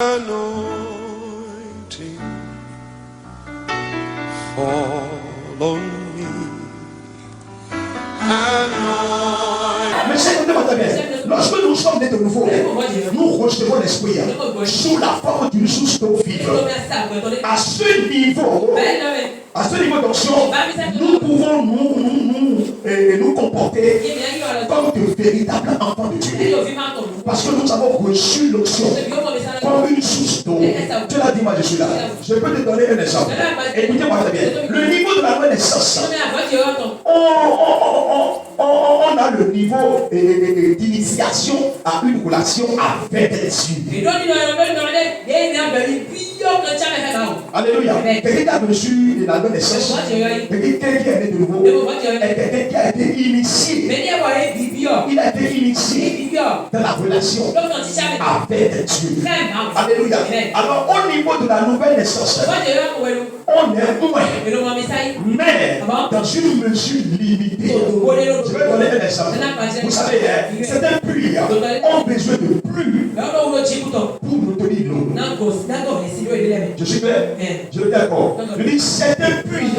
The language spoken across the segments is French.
Anointing fall on me. Mais c'est comme bien. Lorsque nous sommes nés de nouveau, nous recevons l'esprit sous la forme d'une source d'eau vive. À ce niveau d'onction, nous pouvons nous comporter comme de véritables enfants de Dieu. Parce que nous avons reçu l'onction comme une source d'eau. Tu l'as dit, moi je suis là. Je peux te donner un exemple. Écoutez-moi très bien. Le niveau de la renaissance, on a le niveau d'initiation à une relation avec Dieu. Alléluia. Quelqu'un qui a reçu la renaissance, quelqu'un qui est né de nouveau, est quelqu'un qui a été initié. Il a été initié dans la relation avec Dieu. Alléluia. Alors au niveau de la nouvelle naissance, on est moins, mais dans une mesure limitée. Je vais donner un exemple. Vous savez, certains puits ont besoin de plus pour retenir l'eau. Je suis clair? Je le dis encore. Je dis certains puits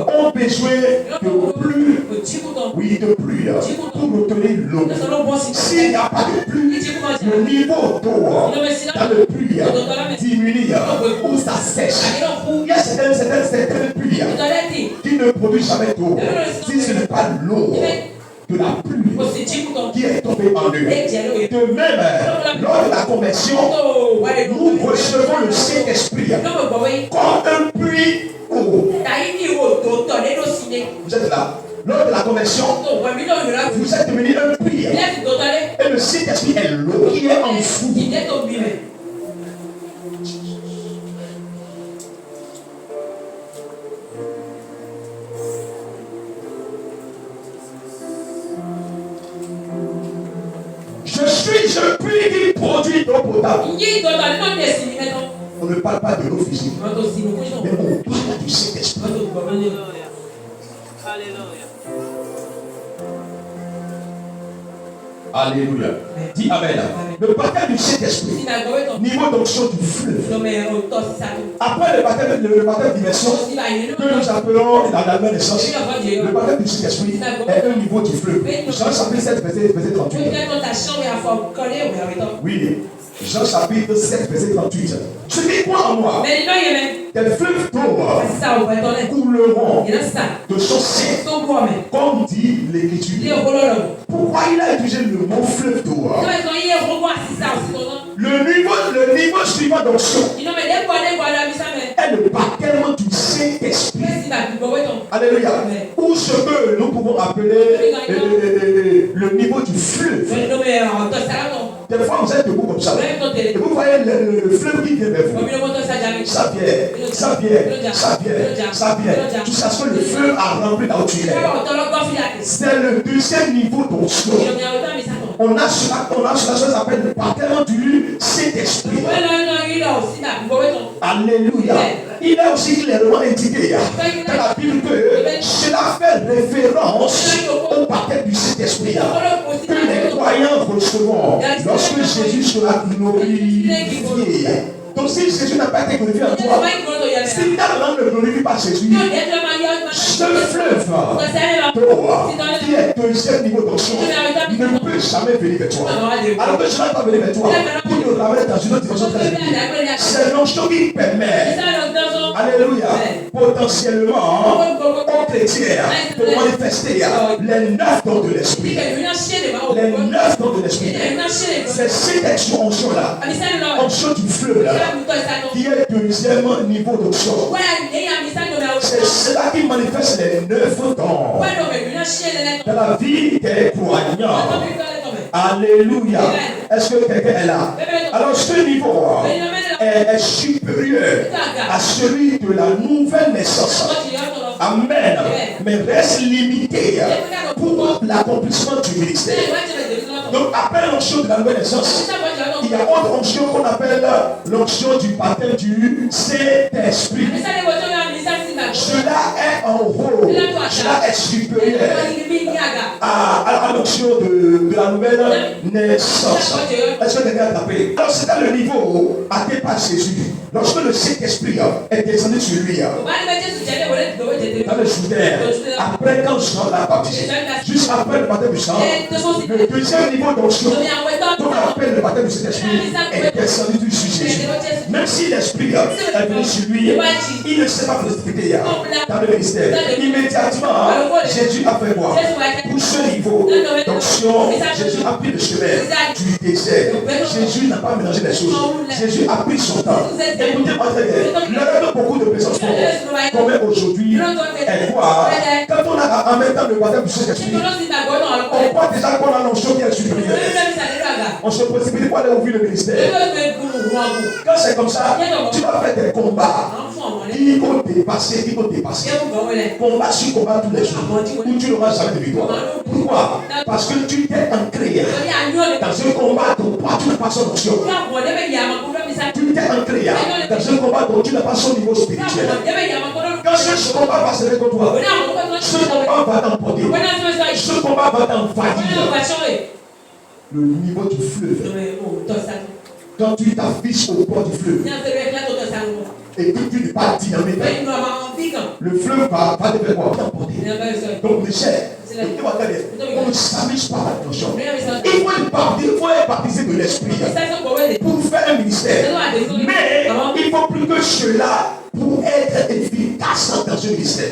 ont besoin de plus. Oui, de pluie pour retenir l'eau. S'il n'y a pas de pluie, le niveau d'eau dans le puits diminue ou ça sèche. Il y a certaines pluies qui ne produisent jamais d'eau. Si ce n'est pas l'eau de la pluie qui est tombée en eux. De même, lors de la conversion, nous recevons le Saint-Esprit comme un puits d'eau. Vous êtes là. Lors de la conversion, vous êtes devenu un puits. Et le Saint-Esprit est l'eau qui est en vous. Je prie qu'il produit d'eau potable. On ne parle pas de l'eau physique, mais on parle du Saint-Esprit. Alléluia. Dis Amen. Le baptême du Saint-Esprit, niveau d'onction du fleuve. Après le baptême d'immersion, que nous appelons dans la même naissance, le baptême du Saint-Esprit est un niveau du fleuve. Jean chapitre 7, verset 38. Oui. Jean chapitre 7, verset 38. Tu dis quoi en moi? Des fleuves d'eau couleront de son sein, comme dit l'Écriture. Pourquoi il a utilisé le mot fleuve d'eau? Le niveau suivant d'onction est le baptême du Saint-Esprit. Alléluia. Ou ce que nous pouvons appeler le niveau du fleuve. Des fois vous êtes debout comme ça et vous voyez le fleuve qui vient vers vous. Ça vient. Jusqu'à ce que le fleuve a rempli là où tu es. C'est le deuxième niveau d'onction. On a cela qu'on appelle le baptême du Saint-Esprit. Alléluia. Il est aussi clairement indiqué dans la Bible que cela fait référence au baptême du Saint-Esprit que les croyants recevront lorsque Jésus sera glorifié. Donc si Jésus n'a pas été glorifié en toi, si ta langue ne glorifie pas Jésus, ce fleuve qui est deuxième niveau d'onction ne peut jamais venir vers toi. Alors que cela va venir vers toi pour te ramener dans une autre dimension très élevée. C'est l'onction qui permet, alléluia, potentiellement aux chrétiens de manifester les 9 dons de l'esprit. Les 9 dons de l'esprit. C'est cette onction-là, onction du fleuve là, qui est deuxième niveau d'onction. C'est cela qui manifeste les 9 dons dans la vie des croyants. Alléluia. Est-ce que quelqu'un est là? Alors ce niveau est supérieur à celui de la nouvelle naissance. Amen. Mais reste limité pour l'accomplissement du ministère. Donc après l'onction de la nouvelle naissance, il y a autre onction qu'on appelle l'onction du baptême du Saint-Esprit. cela est en haut, cela est supérieur à l'onction de la nouvelle naissance. Est-ce que quelqu'un a tapé? Alors c'est dans le niveau atteint par Jésus. Lorsque le Saint-Esprit est descendu sur lui, dans le Jourdain, après quand Jean l'a baptisé, juste après le baptême du sang, le deuxième niveau d'onction, qu'on appelle le baptême du Saint-Esprit, est descendu sur Jésus. Même si l'Esprit est venu sur lui, il ne s'est pas précipité dans le ministère. Immédiatement, Jésus a fait quoi? Pour ce niveau d'onction, Jésus a pris le chemin du désert. Jésus n'a pas mélangé les choses. Jésus a pris son temps. Écoutez-moi très bien. L'heure de beaucoup de présence comme aujourd'hui est quoi? Quand on a en même temps le baptême du Saint-Esprit, on voit déjà qu'on a l'onction qui est supérieure. On se précipite pour aller ouvrir le ministère. Quand c'est comme ça, tu vas faire des combats qui vont dépasser, combat sur combat tous les jours, où tu n'auras jamais de victoire. Pourquoi? Parce que tu t'es ancré dans un combat dont tu n'as pas son option. Tu t'es ancré dans un combat dont tu n'as pas son niveau spirituel. Quand ce combat va se contre toi, ce combat va t'emporter, ce combat va t'envahir. Le niveau du fleuve. Quand tu t'affiches au bord du fleuve et que tu n'es pas dynamique, le fleuve va te faire quoi? T'emporter. Donc mes chers, on ne s'amuse pas à l'attention. Il faut être baptisé de l'esprit pour faire un ministère. Mais il faut plus que cela pour être efficace dans ce ministère.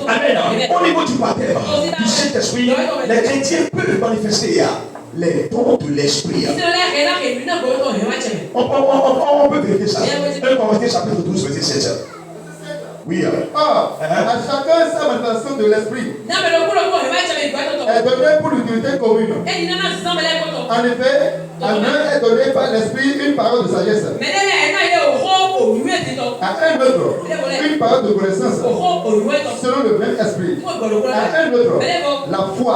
Amen. Au niveau du baptême du Saint-Esprit, les chrétiens peuvent manifester les dons de l'esprit. On peut vérifier ça. 1 Corinthiens chapitre 12, verset 7. Oui. Or, à chacun sa manifestation de l'esprit est donnée pour l'utilité commune. En effet, à l'un est donné par l'esprit une parole de sagesse. À un autre, une parole de connaissance selon le même esprit. À un autre, la foi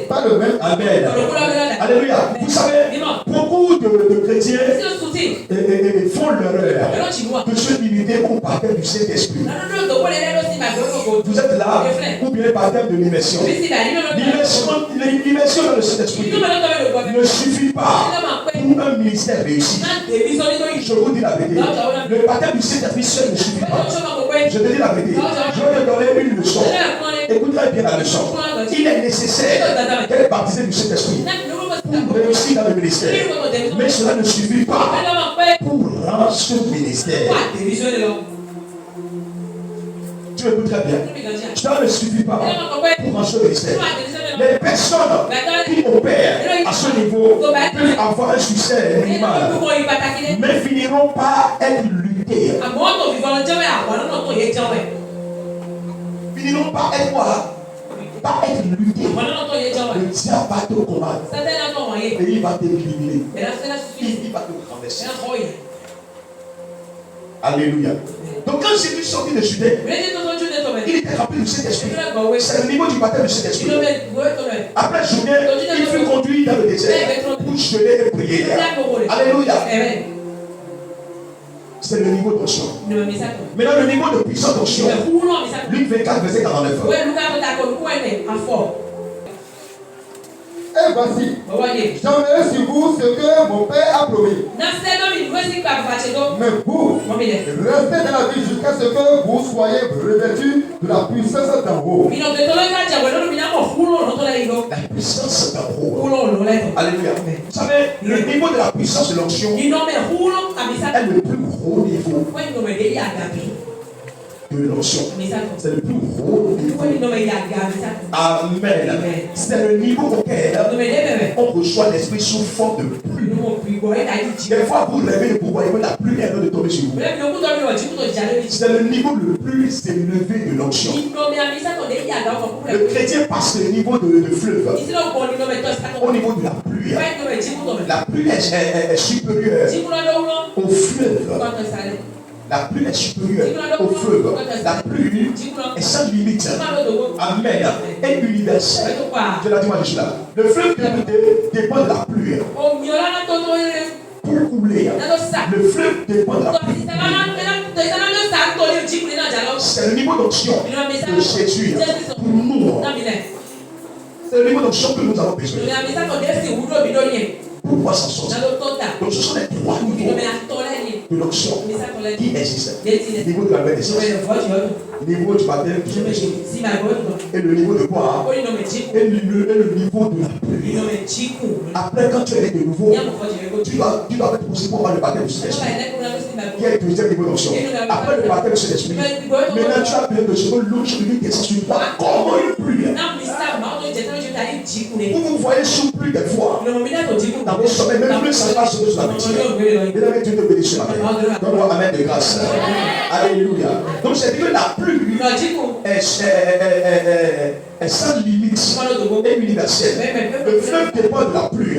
par le même. Amen. Alléluia. Vous savez, beaucoup de chrétiens font l'erreur de se limiter au baptême du Saint-Esprit. Vous êtes là, ou bien le baptême de l'immersion. L'immersion dans le Saint-Esprit ne suffit pas pour un ministère réussi. Je vous dis la vérité. Le baptême du Saint-Esprit seul ne suffit pas. Je te dis la vérité. Je vais te donner une leçon. Écoutez bien la leçon. Il est nécessaire d'être baptisé du Saint-Esprit pour réussir dans le ministère. Mais cela ne suffit pas pour rendre ce ministère. Tu écoutes très bien. Cela ne suffit pas pour rendre ce ministère. Les personnes qui opèrent à ce niveau peuvent avoir un succès minimal, mais finiront par être luttés. Finiront par être quoi? Par être luttés. Le diable va te combattre et il va t'éliminer. Il va te renverser. Alléluia. Donc quand Jésus sortit de Judée, il était rempli du Saint-Esprit. C'est le niveau du baptême du Saint-Esprit. Après Judée, il fut conduit dans le désert pour jeûner et prier. Alléluia. C'est le niveau d'onction. Maintenant le niveau de puissance d'onction. Luc 24, verset 49. Et voici, j'enverrai sur vous ce que mon Père a promis. Mais vous, restez dans la vie jusqu'à ce que vous soyez revêtus de la puissance d'en haut. La puissance d'en haut. Alléluia. Vous savez, le niveau de la puissance de l'onction est le plus gros niveau de l'onction. C'est le plus gros niveau. Amen. C'est le niveau auquel on reçoit l'esprit sous forme de pluie. Des fois, vous rêvez de pouvoir, la pluie est en train de tomber sur vous. C'est le niveau le plus élevé de l'onction. Le chrétien passe le niveau de fleuve au niveau de la pluie. La pluie est supérieure au fleuve. La pluie est supérieure au fleuve. La pluie est sans limite. Amen. Et universelle. Je l'ai dit, moi je suis là. Le fleuve dépend de la pluie. Pour couler, le fleuve dépend de la pluie. niveau d'onction de Jésus pour nous. C'est le niveau d'onction que nous avons besoin. Pour pouvoir s'en sortir. Donc ce sont les trois niveaux de l'onction qui existent. Le niveau de la bénédiction, le niveau du baptême, et le niveau de quoi? Et le niveau de la pluie. Après, quand tu es né de nouveau, tu dois être possible pour avoir le baptême du Saint-Esprit, qui est le deuxième niveau d'onction. Après le baptême du Saint-Esprit, maintenant tu as besoin de ce que l'eau de lui descend sur toi comme une pluie. Vous voyez sous pluie des fois. Dans vos sommeils, même plus ça passe sur la métier. Mesdames et Dieu te bénisse ce matin. Donne-moi amen de grâce. Alléluia. Donc c'est que la pluie est sans limite et universelle. Le fleuve dépend de la pluie.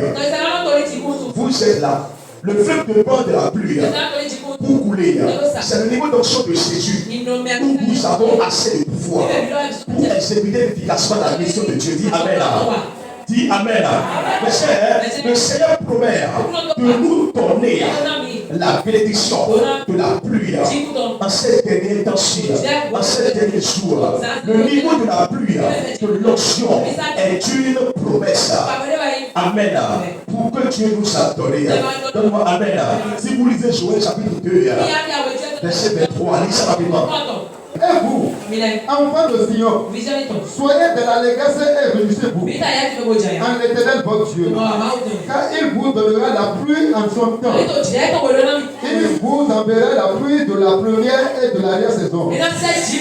Vous êtes là. Le fleuve dépend de la pluie pour couler. C'est le niveau d'onction de Jésus où nous avons assez de pouvoir pour exécuter efficacement la mission de Dieu. Dis amen. Dis amen. Le Seigneur promet de nous donner la bénédiction de la pluie en ces derniers temps, en ces derniers jours. Le niveau de la pluie, de l'onction, est une promesse. Amen. Pour que Dieu nous a donné. Donne-moi amen. Si vous lisez Joël chapitre 2, verset 23, lisez rapidement. Et vous, enfants de Sion, soyez de l'allégresse et réjouissez-vous en l'Éternel votre Dieu, car il vous donnera la pluie en son temps. Il vous enverra la pluie de la première et de l'arrière-saison. Merci,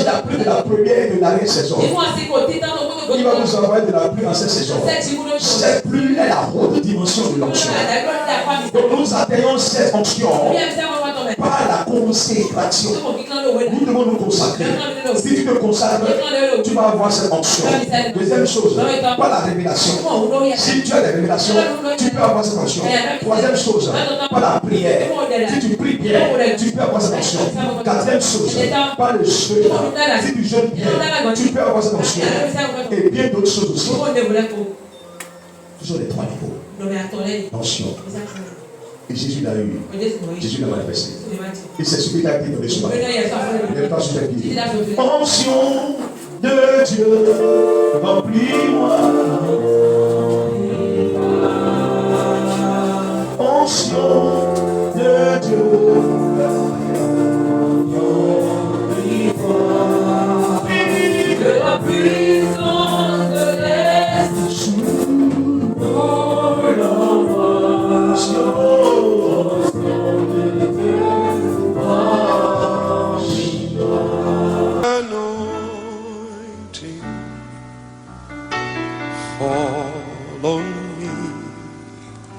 la pluie de la première et de l'arrière-saison. Il va vous envoyer de la pluie en cette saison. Cette pluie est la haute dimension de l'onction. Donc nous atteignons cette onction par la consécration. Nous devons nous consacrer. Si tu te consacres, tu vas avoir cette onction. Deuxième chose, par la révélation. Si tu as des révélations, tu peux avoir cette onction. Troisième chose, par la prière. Si tu pries bien, tu peux avoir cette onction. Quatrième chose, par le jeûne. Si tu jeûnes bien, tu peux avoir cette onction. Et bien d'autres choses aussi. Toujours les trois niveaux. Onction. Et Jésus l'a eu. Jésus l'a manifesté. Et c'est ce qu'il a dit dans les soins. Il n'est pas sur la vie. Onction de Dieu, remplis-moi.